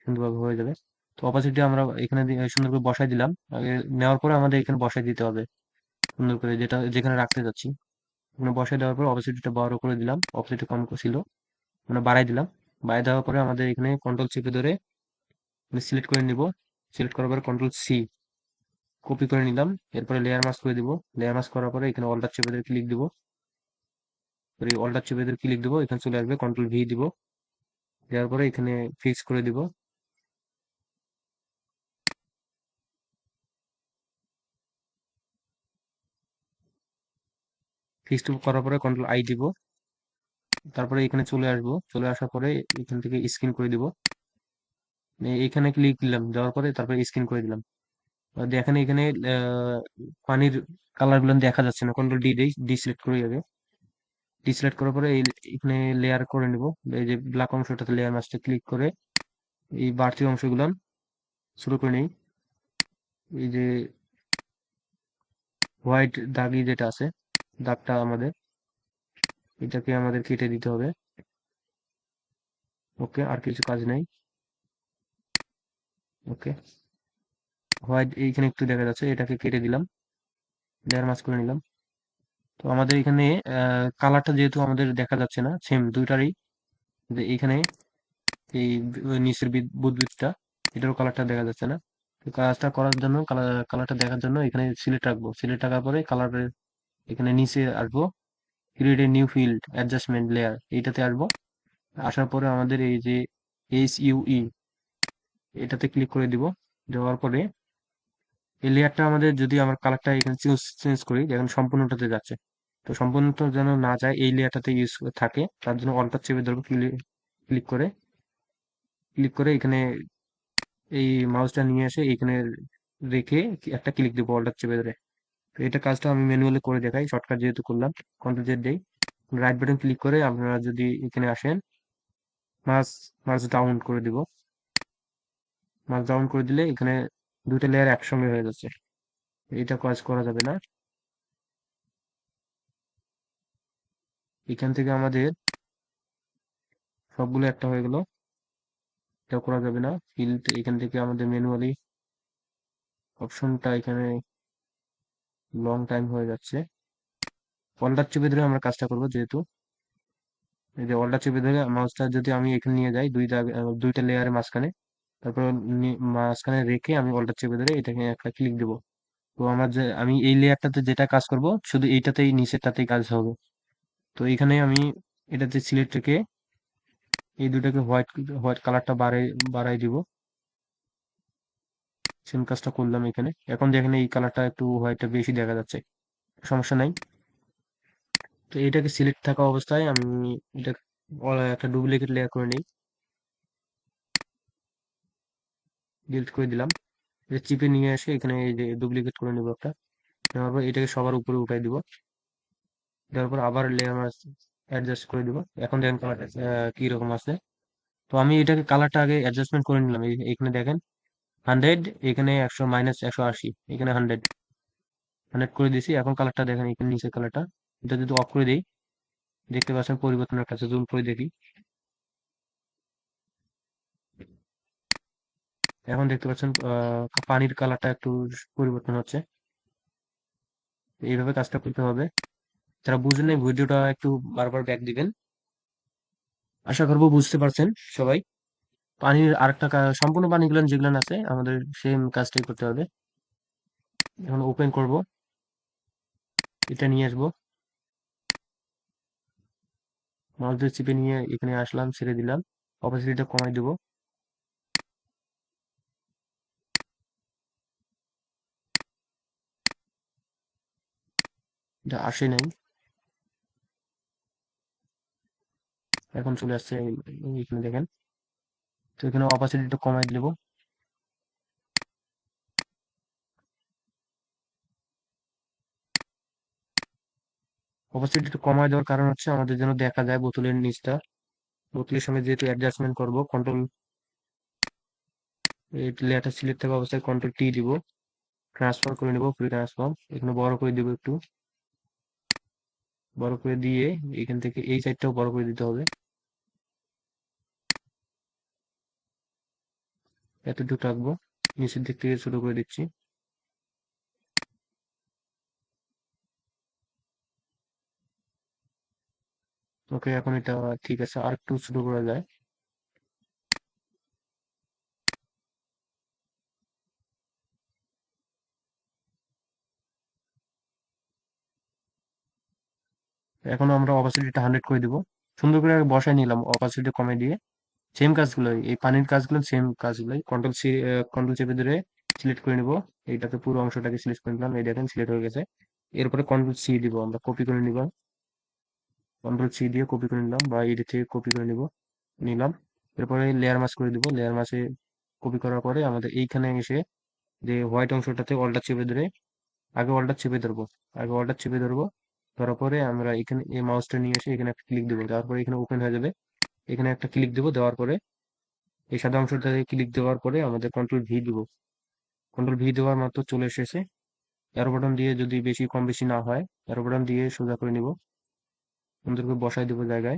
সুন্দরভাবে হয়ে যাবে। তো অপাসিটি আমরা এখানে সুন্দর করে বসাই দিলাম। আগে নেওয়ার পরে আমাদের এখানে বসাই দিতে হবে সুন্দর করে, যেটা যেখানে রাখতে যাচ্ছি। এখানে বসাই দেওয়ার পর অপাসিটিটা বড় করে দিলাম, অপাসিটি কম ছিল মানে বাড়াই দিলাম। বাড়াই দেওয়ার পরে আমাদের এখানে কন্ট্রোল চেপে ধরে সিলেক্ট করে নিব। সিলেক্ট করার পরে কন্ট্রোল সি কপি করে নিলাম। এরপরে লেয়ার মাস্ক করে দিব। লেয়ার মাস্ক করার পরে এখানে অল্টার চেপে ধরে ক্লিক দিব। অল্টার চেপে ধরে ক্লিক দিব, এখানে চলে আসবে, কন্ট্রোল ভি দিব। দেওয়ার পরে এখানে ফিক্স করে দিব। ফিক্স করার পরে কন্ট্রোল আই দিব। তারপরে এখানে চলে আসবো, চলে আসার পরে এখান থেকে স্ক্রিন করে দিব। এখানে ক্লিক দিলাম, দেওয়ার পরে তারপরে স্ক্রিন করে দিলাম। দেখেন এখানে পানির কালার গুলো দেখা যাচ্ছে না, কন্ট্রোল ডি দেই, ডিসিলেক্ট করে যাবে। ডিসিলেক্ট করার পরে এখানে লেয়ার করে নিব। এই যে ব্ল্যাক অংশটাতে লেয়ার মাস্টার ক্লিক করে এই বাড়তি অংশগুলো শুরু করে নেই। এই যে হোয়াইট দাগি যেটা আছে, দাগটা আমাদের, এটাকে আমাদের কেটে দিতে হবে। ওকে, আর কিছু কাজ নেই। ওকে, হোয়াইট এইখানে একটু দেখা যাচ্ছে, এটাকে কেটে দিলাম, লেয়ার মাস্ক করে নিলাম। তো আমাদের এখানে কালারটা যেহেতু আমাদের দেখা যাচ্ছে না সেম দুইটারই, যে এইখানে এই নিচের বুদবুদটা, এটারও কালারটা দেখা যাচ্ছে না। তো কাজটা করার জন্য, কালারটা দেখার জন্য এখানে সিলেক্ট রাখবো। সিলেক্ট রাখার পরে কালারের এখানে নিচে আসবো, create a new field adjustment layer, এইটাতে আসবো। আসার পরে আমাদের এই যে SUE, এটাতে ক্লিক করে দিব। দেওয়ার পরে এই লেয়ারটা আমাদের, যদি আমার কালারটা এখানে চেঞ্জ করি, দেখেন সম্পূর্ণটাতে যাচ্ছে। তো সম্পূর্ণটা যেন না যায়, এই লেয়ারটাতে ইউজ থাকে, তার জন্য অল্টার চেপে ধরবো, ক্লিক করে এখানে এই মাউসটা নিয়ে এসে এখানে রেখে একটা ক্লিক দেবো অল্টার চেপে ধরে। তো এটা কাজটা আমি ম্যানুয়ালি করে দেখাই, শর্টকাট যেহেতু করলাম। কন্ট্রোল জেড দেই, রাইট বাটন ক্লিক করে আপনারা যদি এখানে আসেন, মাস মাস ডাউন করে দিব। মাস ডাউন করে দিলে এখানে দুইটা লেয়ার একসঙ্গে হয়ে যাচ্ছে। এটা কাজ করা যাবে না। এখান থেকে আমাদের সবগুলো একটা হয়ে গেল, এটা করা যাবে না। ফিল্ড এখান থেকে আমাদের ম্যানুয়ালি অপশনটা এখানে লং টাইম হয়ে যাচ্ছে। অল্টার চেপে ধরে আমরা কাজটা করবো যেহেতু, এই যে অল্টার চেপে ধরে মাউসটা যদি আমি এখানে নিয়ে যাই দুইটা লেয়ারের মাঝখানে, তারপর মাঝখানে রেখে আমি অল্টার চেপে ধরে এটাকে একটা ক্লিক দেবো। তো আমার যে আমি এই লেয়ারটাতে যেটা কাজ করব শুধু এইটাতেই নিচেরটাতেই কাজ হবে। তো এখানে আমি এটাতে সিলেক্ট রেখে এই দুটাকে হোয়াইট হোয়াইট কালারটা বাড়াই দিব। সেম কাজটা করলাম এখানে। এখন দেখেন এই কালারটা একটু হোয়াইটটা বেশি দেখা যাচ্ছে, সমস্যা নাই। তো এটাকে সিলেক্ট থাকা অবস্থায় আমি এটা একটা ডুপ্লিকেট লেয়ার করে নিই, ডিলিট করে দিলাম। এটা চিপে নিয়ে এসে এখানে এই যে ডুপ্লিকেট করে নেবো একটা, নেওয়ার পর এটাকে সবার উপরে উঠাই দিব। দেওয়ার পর আবার লেয়ার মাস অ্যাডজাস্ট করে দিব। এখন দেখেন কালারটা কি রকম আছে। তো আমি এটাকে কালারটা আগে অ্যাডজাস্টমেন্ট করে নিলাম। এখানে দেখেন 100, এখানে 100 মাইনাস 180, এখানে 100 করে দিয়েছি। এখন কালারটা দেখেন, এখানে নিচের কালারটা এটা যদি অফ করে দিই, দেখতে পাচ্ছেন পরিবর্তন একটা জুম করে দেখি। এখন দেখতে পাচ্ছেন পানির কালারটা একটু পরিবর্তন হচ্ছে। এইভাবে কাজটা করতে হবে। যারা বুঝেন নাই ভিডিওটা একটু বারবার ব্যাক দিবেন। আশা করবো বুঝতে পারছেন সবাই। পানির আরেকটা সম্পূর্ণ পানিগুলো যেগুলো আছে আমাদের সেম কাজটাই করতে হবে। এখন ওপেন করব, এটা নিয়ে আসবো, মাউস দিয়ে চিপে নিয়ে এখানে আসলাম, ছেড়ে দিলাম, অপাসিটিটা কমাই দেবো। এটা আসে নাই, এখন চলে আসছে। এখানে দেখেন, তো এখানে অপাসিটিটা কমাই দেবো। অপাসিটিটা কমাই দেওয়ার কারণ হচ্ছে আমাদের যেন দেখা যায় বোতলের নিচটা। বোতলের সঙ্গে যেহেতু অ্যাডজাস্টমেন্ট করবো, কন্ট্রোল এই লেয়ারটা সিলেক্ট থাকা অবস্থায় কন্ট্রোল টি দিব, ট্রান্সফার করে নেবো, ফ্রি ট্রান্সফর্ম। এখানে বড় করে দিব, একটু বড় করে দিয়ে এখান থেকে এই সাইডটাও বড় করে দিতে হবে। এতটুকু রাখবো, নিচের দিক থেকে ছোট করে দিচ্ছি। ওকে, এখন এটা ঠিক আছে, আর একটু ছোট করা যায়। এখন আমরা অপাসিটিটা 100 করে দিব। সুন্দর করে বসাই নিলাম, অপাসিটি কমে দিয়ে। সেম কাজগুলোই, এই পানির কাজগুলো সেম কাজগুলোই। কন্ট্রোল চেপে ধরে সিলেক্ট করে নিব। এইটাকে পুরো অংশটাকে সিলেক্ট করে নিলাম, এই দেখেন সিলেক্ট হয়ে গেছে। এরপরে কন্ট্রোল সি দিব, আমরা কপি করে নিব। কন্ট্রোল সি দিয়ে কপি করে নিলাম, বা এডিট থেকে কপি করে নিলাম। এরপরে লেয়ার মাস্ক করে দিব। লেয়ার মাসে কপি করার পরে আমাদের এইখানে এসে যে হোয়াইট অংশটাতে অল্টার চেপে ধরে, আগে অল্টার চেপে ধরবো, আগে অল্টার চেপে ধরবো। ধরার পরে আমরা এখানে এই মাউসটা নিয়ে এসে এখানে একটা ক্লিক দেবো, দেওয়ার পরে এখানে ওপেন হয়ে যাবে। এখানে একটা ক্লিক দেবো, দেওয়ার পরে এই সাদা অংশটাতে ক্লিক দেওয়ার পরে আমাদের কন্ট্রোল ভি দিব। কন্ট্রোল ভি দেওয়ার মাত্র চলে এসেছে। অ্যারো বাটন দিয়ে যদি বেশি কম বেশি না হয়, অ্যারো বাটন দিয়ে সোজা করে নিব, সুন্দর করে বসাই দেবো জায়গায়।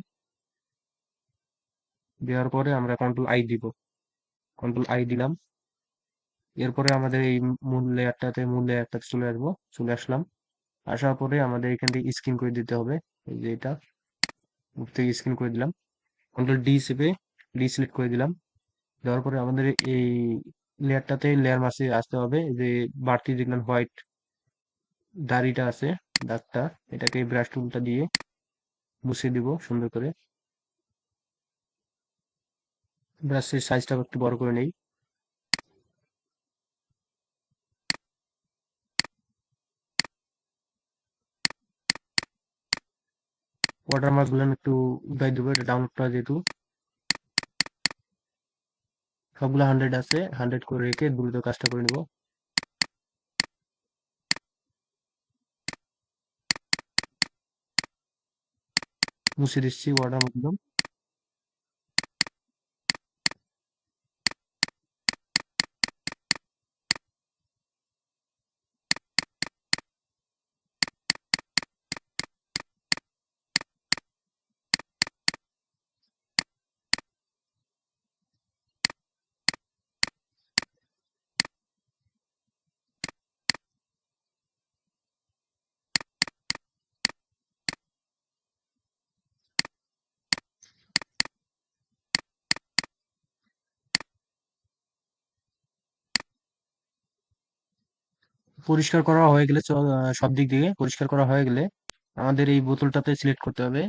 দেওয়ার পরে আমরা কন্ট্রোল আই দিব, কন্ট্রোল আই দিলাম। এরপরে আমাদের এই মূল লেয়ারটাতে চলে আসবো, চলে আসলাম। আসার পরে আমাদের এখান থেকে স্ক্রিন করে দিতে হবে। এই যে এটা উপর থেকে স্ক্রিন করে দিলাম। কন্ট্রোল ডি চেপে ডি সিলেক্ট করে দিলাম। দেওয়ার পরে আমাদের এই লেয়ারটাতে লেয়ার মাসে আসতে হবে। এই যে বাড়তি দেখলেন হোয়াইট দাড়িটা আছে, দাগটা, এটাকে ব্রাশ টুলটা দিয়ে মুছে দিব সুন্দর করে। ব্রাশের সাইজটা একটু বড় করে নেই। ওয়াটারমার্ক গুলো একটু উঠাই দেবো, এটা ডাউনলোড করা যেহেতু। সবগুলো 100 আছে, 100 করে রেখে দ্রুত কাজটা করে নেব। মুছে দিচ্ছি ওয়াটারমার্ক গুলো। পরিষ্কার করা হয়ে গেলে সব দিক দিয়ে পরিষ্কার করা হয়ে গেলে আমাদের এই বোতলটাতে সিলেক্ট করতে হবে।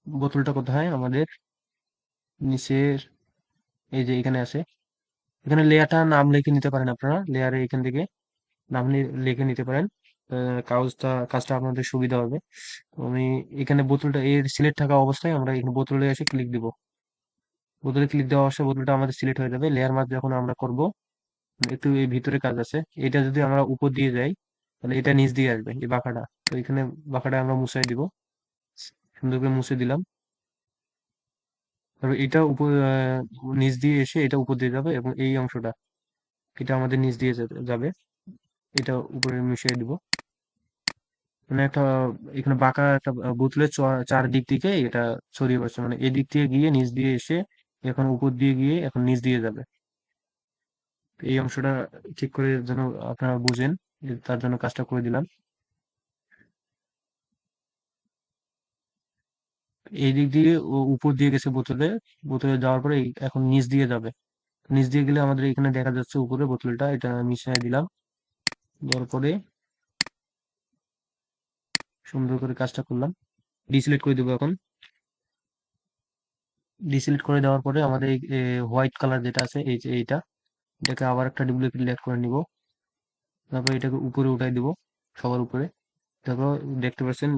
বোতলটা কোথায় আমাদের? নিচের এই যে এখানে আছে। এখানে লেয়ারটা নাম লিখে নিতে পারেন, আপনারা লেয়ারে এখান থেকে নাম লিখে নিতে পারেন। কাজটা আপনাদের সুবিধা হবে। তো আমি এখানে বোতলটা এর সিলেক্ট থাকা অবস্থায় আমরা এখানে বোতলে এসে ক্লিক দিব। বোতলে ক্লিক দেওয়া অবস্থায় বোতলটা আমাদের সিলেক্ট হয়ে যাবে। লেয়ার মার্ক যখন আমরা করব, একটু এই ভিতরে কাজ আছে। এটা যদি আমরা উপর দিয়ে যাই তাহলে এটা নিচ দিয়ে আসবে এই বাঁকাটা। তো এখানে বাঁকাটা আমরা মুছাই দিব, সুন্দর করে মুছে দিলাম। তারপর এটা উপর নিচ দিয়ে এসে এটা উপর দিয়ে যাবে, এবং এই অংশটা এটা আমাদের নিচ দিয়ে যাবে। এটা উপরে মিশিয়ে দিব। মানে একটা এখানে বাঁকা একটা বোতলের চারদিক থেকে এটা ছড়িয়ে পড়ছে, মানে এদিক দিয়ে গিয়ে নিচ দিয়ে এসে এখন উপর দিয়ে গিয়ে এখন নিচ দিয়ে যাবে। তো এই অংশটা ঠিক করে যেন আপনারা বুঝেন, তার জন্য কাজটা করে দিলাম। এই দিক দিয়ে ও উপর দিয়ে গেছে বোতলে, বোতলে যাওয়ার পরে এখন নিচ দিয়ে যাবে। নিচ দিয়ে গেলে আমাদের এখানে দেখা যাচ্ছে উপরে বোতলটা, এটা মিশিয়ে দিলাম। দেওয়ার পরে সুন্দর করে কাজটা করলাম। ডিসিলেক্ট করে দেবো এখন। ডিসিলেক্ট করে দেওয়ার পরে আমাদের হোয়াইট কালার যেটা আছে এই যে এটাকে আবার একটা ডুপ্লিকেট লেয়ার করে নিব। তারপর এটাকে উপরে উঠাই দিব, সবার উপরে। তারপর দেখতে পাচ্ছেন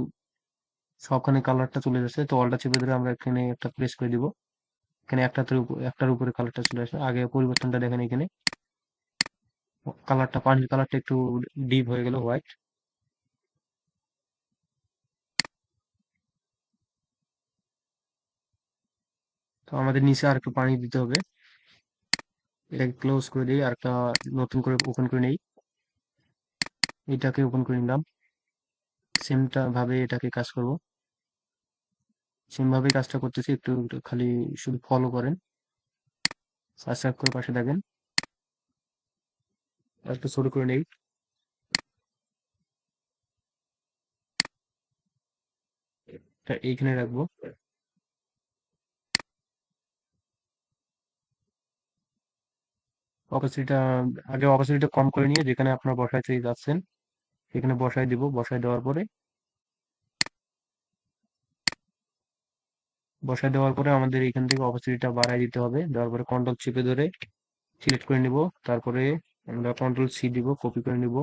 সবখানে কালারটা চলে যাচ্ছে। তো অলটা চেপে ধরে আমরা এখানে একটা প্রেস করে দিব। এখানে একটার উপরে কালারটা চলে আসে। আগে পরিবর্তনটা দেখেন, এখানে কালারটা পানির কালারটা একটু ডিপ হয়ে গেল, হোয়াইট। তো আমাদের নিচে আর একটু পানি দিতে হবে। এটাকে ক্লোজ করে দিই, আর একটা নতুন করে ওপেন করে নেই। এটাকে ওপেন করে নিলাম। সেমটা ভাবে এটাকে কাজ করব। সেম ভাবে কাজটা করতেছি, একটু একটু খালি শুধু ফলো করেন, সাবস্ক্রাইব করে পাশে থাকেন। আর একটু ছোট করে নেই, এটা এইখানে রাখবো। অপাসিটিটা আগে অপাসিটিটা কম করে নিয়ে যেখানে আপনারা বসাইতে যাচ্ছেন সেখানে বসাই দিব। বসাই দেওয়ার পরে আমাদের এখান থেকে অপাসিটিটা বাড়াই দিতে হবে। দেওয়ার পরে কন্ট্রোল চেপে ধরে সিলেক্ট করে নিব। তারপরে আমরা কন্ট্রোল সি দিব, কপি করে নিব।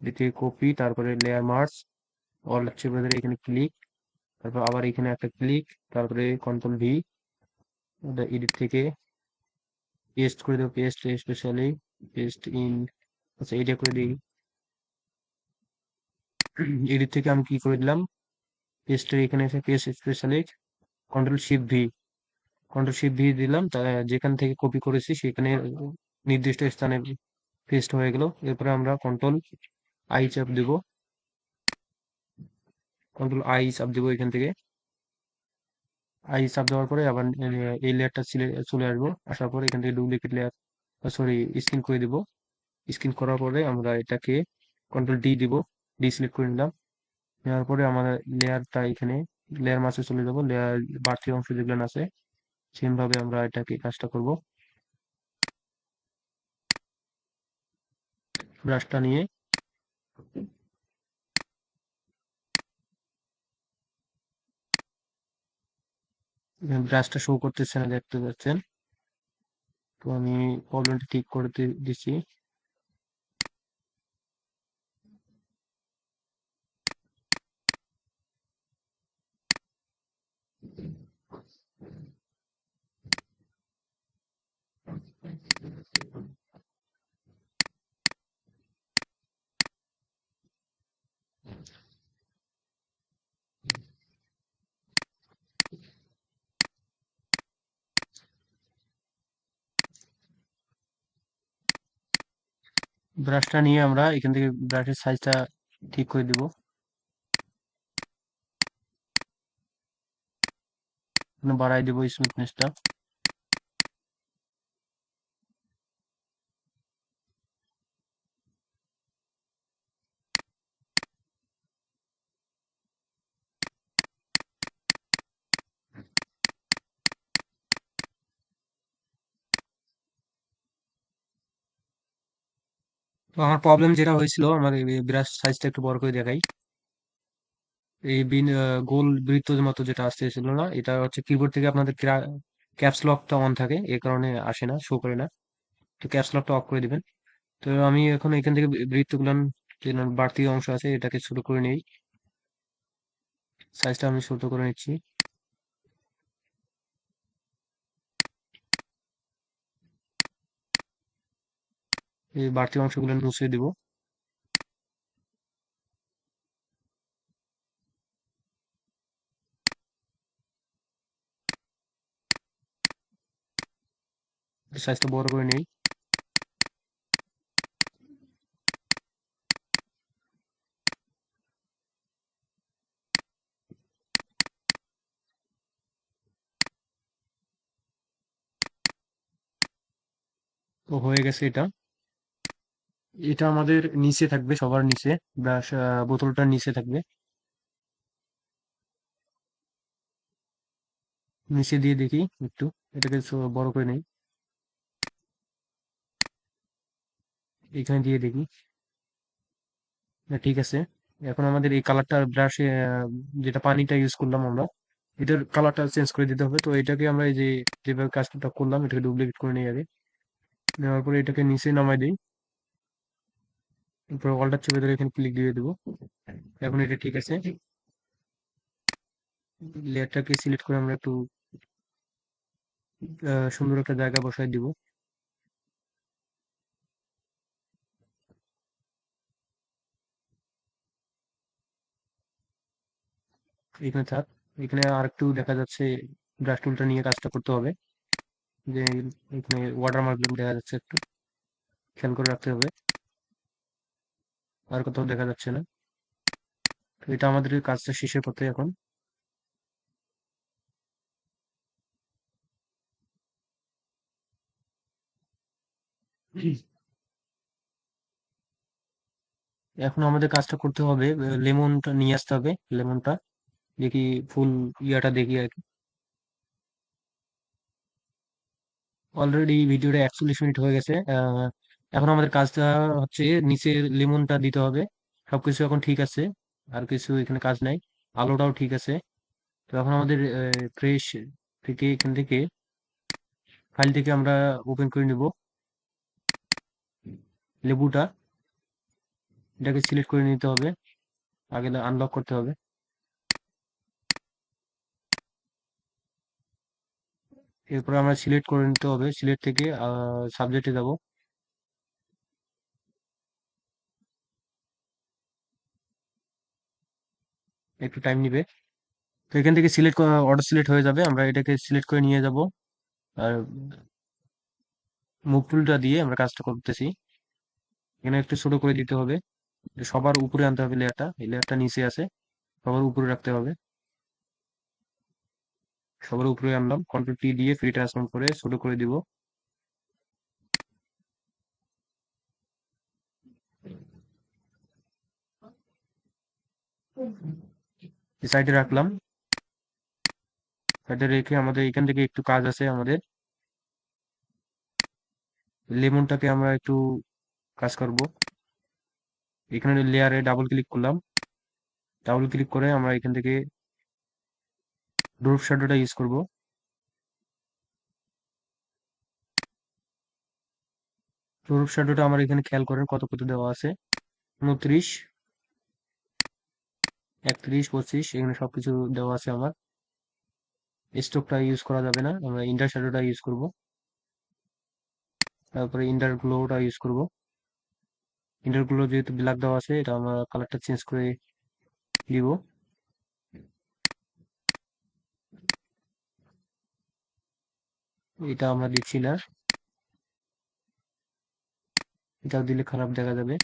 দিতে কপি, তারপরে লেয়ার মার্জ, অল চেপে ধরে এখানে ক্লিক, তারপর আবার এখানে একটা ক্লিক, তারপরে কন্ট্রোল ভি, এডিট থেকে পেস্ট করে দেবো। পেস্ট স্পেশালি পেস্ট ইন, আচ্ছা এটা করে দিই। এডিট থেকে আমি কি করে দিলাম, পেস্টের এখানে এসে paste specially control shift V দিলাম। যেখান থেকে কপি করেছি সেখানে নির্দিষ্ট স্থানে পেস্ট হয়ে গেল। এরপরে আমরা আই চাপ দিব কন্ট্রোল আই চাপ দিব। এখান থেকে আই চাপ দেওয়ার পরে আবার এই লেয়ারটা চলে আসবো। আসার পরে এখান থেকে ডুপ্লিকেট লেয়ার, সরি, স্ক্রিন করে দিব। স্ক্রিন করার পরে আমরা এটাকে কন্ট্রোল ডি দিব, সিলেক্ট করে নিলাম। নেওয়ার পরে আমাদের লেয়ারটা এখানে লেয়ার মাসে চলে যাব। লেয়ার বাড়তি অংশ যেগুলো আছে সেম ভাবে আমরা এটাকে কাজটা করব। ব্রাশটা নিয়ে ব্রাশটা শো করতেছে না, দেখতে পাচ্ছেন। তো আমি প্রবলেমটা ঠিক করতে দিচ্ছি। ব্রাশটা নিয়ে আমরা এখান থেকে ব্রাশের সাইজটা ঠিক করে দিব, বাড়াই দিব স্মুথনেসটা। তো আমার প্রবলেম যেটা হয়েছিল, আমার এই ব্রাশ সাইজটা একটু বড় করে দেখাই। এই গোল বৃত্তের মতো যেটা আসতেছিল না, এটা হচ্ছে কিবোর্ড থেকে আপনাদের ক্যাপস লকটা অন থাকে, এই কারণে আসে না, শো করে না। তো ক্যাপস লকটা অফ করে দিবেন। তো আমি এখন এখান থেকে বৃত্তগুলো যে বাড়তি অংশ আছে এটাকে ছোট করে নেই। সাইজটা আমি ছোট করে নিচ্ছি। এই বাড়তি অংশগুলো মুছে দিব। সাইজটা বড় করে নেই। তো হয়ে গেছে এটা। এটা আমাদের নিচে থাকবে, সবার নিচে। ব্রাশ বোতলটার নিচে থাকবে। নিচে দিয়ে দেখি একটু, এটাকে বড় করে নেই। এখানে দিয়ে দেখি। না, ঠিক আছে। এখন আমাদের এই কালারটা ব্রাশে, যেটা পানিটা ইউজ করলাম আমরা, এটার কালারটা চেঞ্জ করে দিতে হবে। তো এটাকে আমরা এই যে যেভাবে কাজটা করলাম এটাকে ডুপ্লিকেট করে নিই আগে। নেওয়ার পরে এটাকে নিচে নামাই দিই। তারপরে অল্টার চেপে ধরে এখানে ক্লিক দিয়ে দেবো। এখন এটা ঠিক আছে। লেয়ারটাকে সিলেক্ট করে আমরা একটু সুন্দর একটা জায়গা বসাই দিব। এখানে থাক। এখানে আর একটু দেখা যাচ্ছে ব্রাশ টুলটা নিয়ে কাজটা করতে হবে। যে এখানে ওয়াটার মার্ক দেখা যাচ্ছে, একটু খেয়াল করে রাখতে হবে। আর কোথাও দেখা যাচ্ছে না। তো এটা আমাদের এই কাজটা শেষের পথে এখন। এখন আমাদের কাজটা করতে হবে, লেমনটা নিয়ে আসতে হবে। লেমনটা দেখি, ফুল ইয়াটা দেখি আর কি। অলরেডি ভিডিওটা 41 মিনিট হয়ে গেছে। এখন আমাদের কাজটা হচ্ছে নিচে লেমনটা দিতে হবে। সবকিছু এখন ঠিক আছে, আর কিছু এখানে কাজ নাই। আলোটাও ঠিক আছে। তো এখন আমাদের ফ্রেশ থেকে এখান থেকে ফাইল থেকে আমরা ওপেন করে নিব লেবুটা। এটাকে সিলেক্ট করে নিতে হবে, আগে আনলক করতে হবে। এরপর আমরা সিলেক্ট করে নিতে হবে, সিলেক্ট থেকে সাবজেক্টে যাব। একটু টাইম নিবে। তো এখান থেকে সিলেক্ট, অটো সিলেক্ট হয়ে যাবে, আমরা এটাকে সিলেক্ট করে নিয়ে যাব। আর মুভ টুলটা দিয়ে আমরা কাজটা করতেছি। এখানে একটু ছোট করে দিতে হবে। সবার উপরে আনতে হবে লেয়ারটা, এই লেয়ারটা নিচে আছে, সবার উপরে রাখতে হবে। সবার উপরে আনলাম, কন্ট্রোল টি দিয়ে ফ্রি ট্রান্সফর্ম করে ছোট করে দিব। সাইডে রাখলাম। সাইডে রেখে আমাদের এখান থেকে একটু কাজ আছে আমাদের। লেমনটাকে আমরা একটু কাজ করব। এখানে লেয়ারে ডাবল ক্লিক করলাম। ডাবল ক্লিক করে আমরা এখান থেকে ড্রপ শ্যাডোটা ইউজ করব। ড্রপ শ্যাডোটা আমার এখানে খেয়াল করেন কত কত দেওয়া আছে। 29, 31, 25, এখানে সবকিছু দেওয়া আছে আমার। স্ট্রোকটা ইউজ করা যাবে না, আমরা ইন্টার শ্যাডোটা ইউজ করব। তারপরে ইন্টার গ্লোটা ইউজ করব। ইন্টার গ্লো যেহেতু ব্ল্যাক দেওয়া আছে, এটা আমরা কালারটা চেঞ্জ করে দিব। এটা আমরা দিচ্ছি না, এটা দিলে খারাপ দেখা যাবে।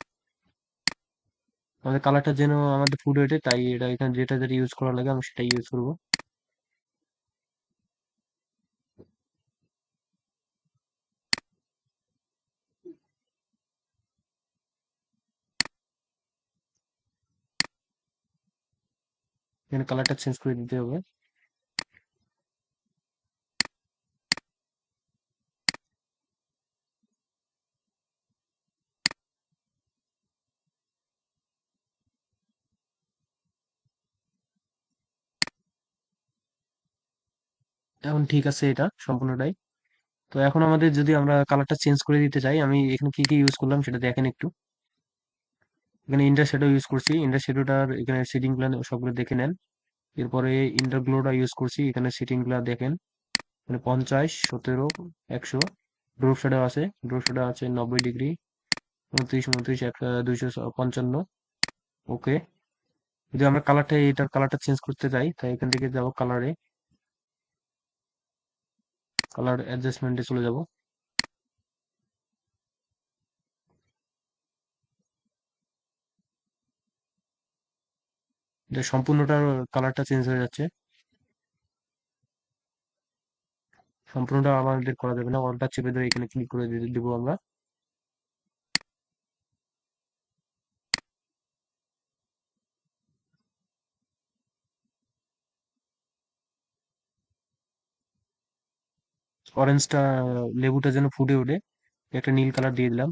আমাদের কালারটা যেন আমাদের ফুড ওঠে, তাই এটা এখানে যেটা যেটা ইউজ করা লাগে আমি সেটাই ইউজ করব। এখানে কালারটা চেঞ্জ করে দিতে হবে। এখন ঠিক আছে এটা সম্পূর্ণটাই। তো এখন আমাদের যদি আমরা কালারটা চেঞ্জ করে দিতে চাই, আমি এখানে কি কি ইউজ করলাম সেটা দেখেন একটু। এখানে ইন্টার শ্যাডো ইউজ করছি, ইন্টার শ্যাডোটার এখানে সেটিং গুলো সবগুলো দেখে নেন। এরপরে ইন্টার গ্লোটা ইউজ করছি, এখানে সেটিং গুলা দেখেন। মানে 50, 17, 100। ড্রপ শ্যাডো আছে, ড্রপ শ্যাডো আছে 90 ডিগ্রি, 29, 29, 255। ওকে। যদি আমরা কালারটা এটার কালারটা চেঞ্জ করতে চাই, তাই এখান থেকে যাব কালারে, কালার অ্যাডজাস্টমেন্টে চলে যাব। এটা সম্পূর্ণটার কালারটা চেঞ্জ হয়ে যাচ্ছে। সম্পূর্ণটা আমাদের করা যাবে না, অল্টার চেপে ধরে এখানে ক্লিক করে দিব আমরা। অরেঞ্জটা, লেবুটা যেন ফুটে ওঠে, একটা নীল কালার দিয়ে দিলাম।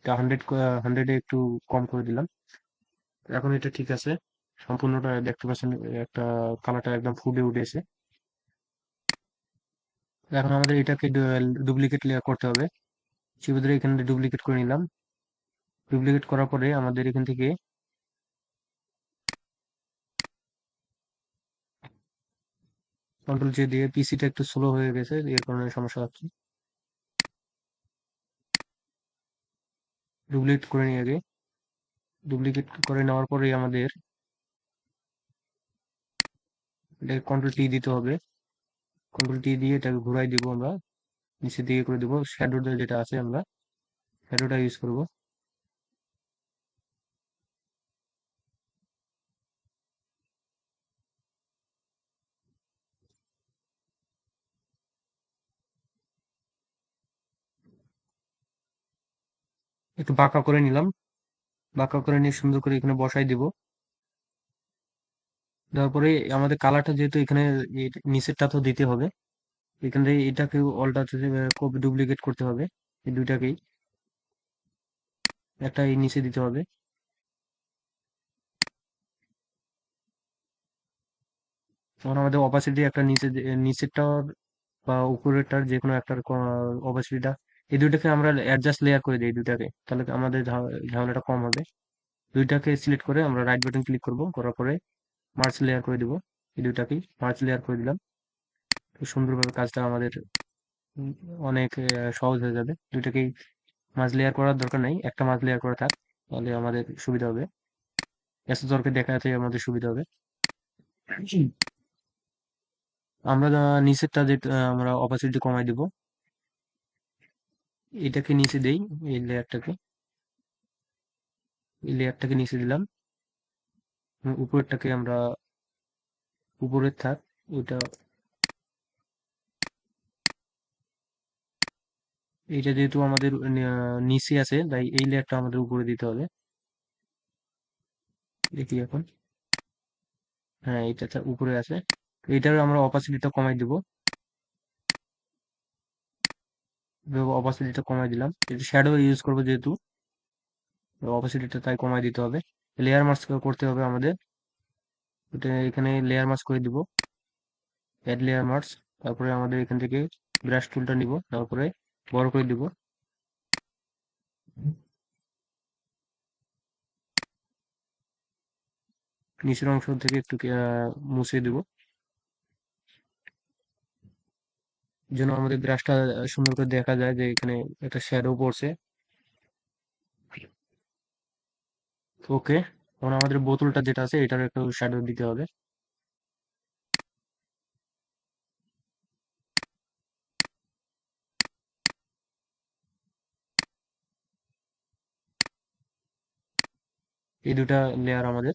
এটা 100-এ একটু কম করে দিলাম। এখন এটা ঠিক আছে, সম্পূর্ণটা দেখতে পাচ্ছেন, একটা কালারটা একদম ফুটে উঠেছে। এখন আমাদের এটাকে ডুপ্লিকেট লেয়ার করতে হবে। চেপে ধরে এখানে ডুপ্লিকেট করে নিলাম। ডুপ্লিকেট করার পরে আমাদের এখান থেকে কন্ট্রোল জে দিয়ে, পিসিটা একটু স্লো হয়ে গেছে, এর কারণে সমস্যা হচ্ছে। ডুপ্লিকেট করে নিয়ে আগে, ডুপ্লিকেট করে নেওয়ার পরে আমাদের এটাকে কন্ট্রোল টি দিতে হবে। কন্ট্রোল টি দিয়ে এটাকে ঘুরাই দিব আমরা, নিচের দিকে করে দিব। শ্যাডো যেটা আছে, আমরা শ্যাডোটা ইউজ করব। একটু বাঁকা করে নিলাম, বাঁকা করে নিয়ে সুন্দর করে এখানে বসাই দিব। দেওয়ার পরে আমাদের কালারটা যেহেতু এখানে নিচেরটা তো দিতে হবে, এখান থেকে এটাকে অল্টার কপি ডুপ্লিকেট করতে হবে, এই দুইটাকেই একটা এই নিচে দিতে হবে। তখন আমাদের অপাসিটি একটা নিচেরটার বা উপরেরটার যে কোনো একটার অপাসিটিটা, এই দুইটাকে আমরা অ্যাডজাস্ট লেয়ার করে দিই দুইটাকে, তাহলে আমাদের ঝামেলাটা কম হবে। দুইটাকে সিলেক্ট করে আমরা রাইট বাটন ক্লিক করব, করার পরে মার্জ লেয়ার করে দিব। এই দুইটাকেই মার্জ লেয়ার করে দিলাম। তো সুন্দরভাবে কাজটা আমাদের উম, অনেক সহজ হয়ে যাবে। দুইটাকেই মাঝ লেয়ার করার দরকার নেই, একটা মাঝ লেয়ার করা থাক, তাহলে আমাদের সুবিধা হবে, এসএসআরকে দেখাতে আমাদের সুবিধা হবে। আমরা নিচেরটা যে আমরা অপাসিটি কমাই দিব, এটাকে নিচে দেই, এই লেয়ারটাকে, এই লেয়ারটাকে নিচে দিলাম। উপরেরটাকে আমরা উপরের থাক, ওইটা, এইটা যেহেতু আমাদের নিচে আছে, তাই এই লেয়ারটা আমাদের উপরে দিতে হবে। দেখি এখন, হ্যাঁ এটা উপরে আছে। তো এটার আমরা অপাসিটিটা কমাই দিব, অপাসিটিটা কমাই দিলাম। এটা শ্যাডো ইউজ করবো যেহেতু, অপাসিটিটা তাই কমাই দিতে হবে। লেয়ার মাস্ক করতে হবে আমাদের, এটা এখানে লেয়ার মাস্ক করে দিব, অ্যাড লেয়ার মাস্ক। তারপরে আমাদের এখান থেকে ব্রাশ টুলটা নিব, তারপরে বড় করে দিব। নিচের অংশ থেকে একটু মুছে দিব, যেন আমাদের ব্রাশটা সুন্দর করে দেখা যায় যে এখানে একটা শ্যাডো পড়ছে। ওকে। এখন আমাদের বোতলটা যেটা আছে এটার একটু শ্যাডো দিতে হবে। এই দুটা লেয়ার আমাদের,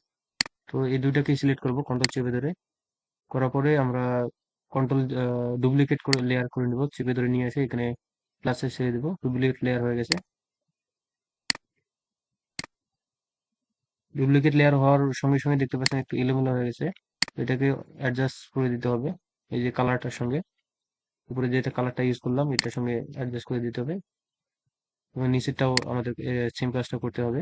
তো এই দুইটাকে সিলেক্ট করব কন্ট্রোল চেপে ধরে। করার পরে আমরা কন্ট্রোল ডুপ্লিকেট করে লেয়ার করে নিব, চেপে ধরে নিয়ে এসে এখানে প্লাসে ছেড়ে দিব, ডুপ্লিকেট লেয়ার হয়ে গেছে। ডুপ্লিকেট লেয়ার হওয়ার সঙ্গে সঙ্গে দেখতে পাচ্ছেন একটু এলোমেলো হয়ে গেছে। এটাকে অ্যাডজাস্ট করে দিতে হবে এই যে কালারটার সঙ্গে। উপরে যেটা কালারটা ইউজ করলাম এটার সঙ্গে অ্যাডজাস্ট করে দিতে হবে, এবং নিচেরটাও আমাদের সেম কাজটা করতে হবে।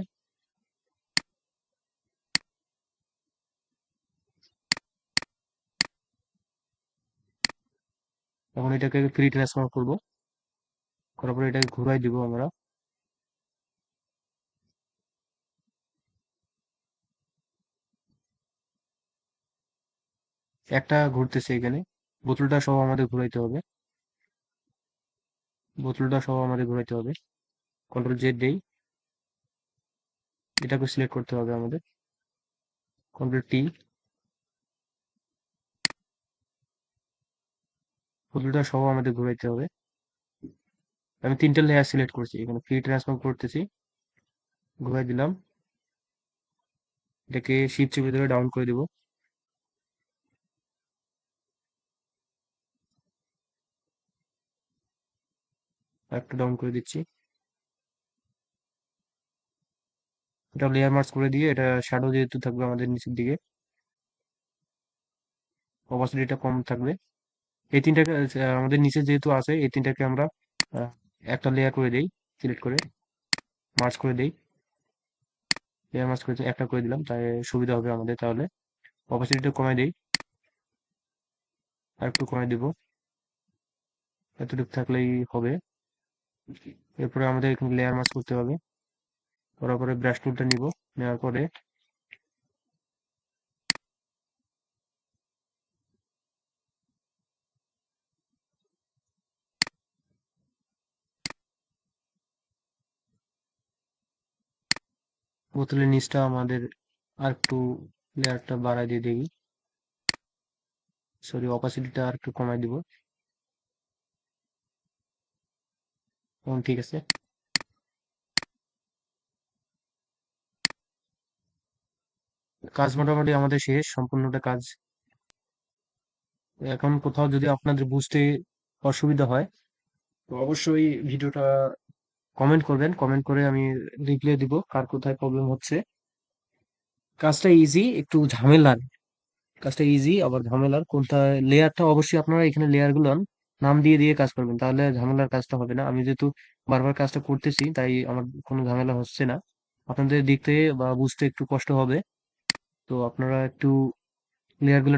এখন এটাকে ফ্রি ট্রান্সফার করব, করার পরে এটাকে ঘুরাই দিব আমরা। একটা ঘুরতেছে এখানে, বোতলটা সহ আমাদের ঘুরাইতে হবে, বোতলটা সহ আমাদের ঘুরাইতে হবে। কন্ট্রোল জেড দেই, এটাকে সিলেক্ট করতে হবে আমাদের। কন্ট্রোল টি, বোতলটা সহ আমাদের ঘুরাইতে হবে। আমি তিনটা লেয়ার সিলেক্ট করছি, এখানে ফ্রি ট্রান্সফর্ম করতেছি, ঘুরাই দিলাম। এটাকে শিফট চেপে ধরে ডাউন করে দিব। একটু ডাউন করে দিচ্ছি। এটা লেয়ার মার্জ করে দিয়ে এটা শ্যাডো যেহেতু থাকবে আমাদের নিচের দিকে, অপাসিটিটা কম থাকবে। এই তিনটাকে আমাদের নিচে যেহেতু আছে এই তিনটাকে আমরা আহ, একটা লেয়ার করে দেই, সিলেক্ট করে মার্জ করে দেই। লেয়ার মার্জ করে একটা করে দিলাম, তাই সুবিধা হবে আমাদের। তাহলে অপাসিটিটা কমাই দেই, আর একটু কমাই দিব, এতটুকু থাকলেই হবে। এরপরে আমাদের এখানে লেয়ার মার্জ করতে হবে, করার পরে ব্রাশ টুলটা নিব, নেওয়ার পরে বোতলের নিচটা আমাদের আর একটু লেয়ারটা বাড়াই দিয়ে দেখি, সরি অপাসিটিটা আর একটু কমাই দিব, এখন ঠিক আছে। কাজ মোটামুটি আমাদের শেষ, সম্পূর্ণটা কাজ। এখন কোথাও যদি আপনাদের বুঝতে অসুবিধা হয় তো অবশ্যই ভিডিওটা কমেন্ট করবেন, কমেন্ট করে আমি রিপ্লাই দিব কার কোথায় প্রবলেম হচ্ছে। কাজটা ইজি, একটু ঝামেলার, কাজটা ইজি আবার ঝামেলার। কোনটা লেয়ারটা অবশ্যই আপনারা এখানে লেয়ার গুলো নাম দিয়ে দিয়ে কাজ করবেন, তাহলে ঝামেলার কাজটা হবে না। আমি যেহেতু বারবার কাজটা করতেছি তাই আমার কোনো ঝামেলা হচ্ছে না। আপনাদের দেখতে বা বুঝতে একটু কষ্ট হবে, তো আপনারা একটু লেয়ার গুলো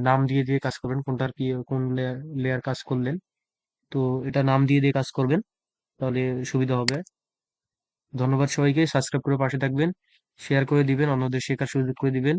নাম দিয়ে দিয়ে কাজ করবেন, কোনটার কি কোন লেয়ার লেয়ার কাজ করলেন, তো এটা নাম দিয়ে দিয়ে কাজ করবেন, তাহলে সুবিধা হবে। ধন্যবাদ সবাইকে, সাবস্ক্রাইব করে পাশে থাকবেন, শেয়ার করে দিবেন, অন্যদের শেখার সুযোগ করে দিবেন।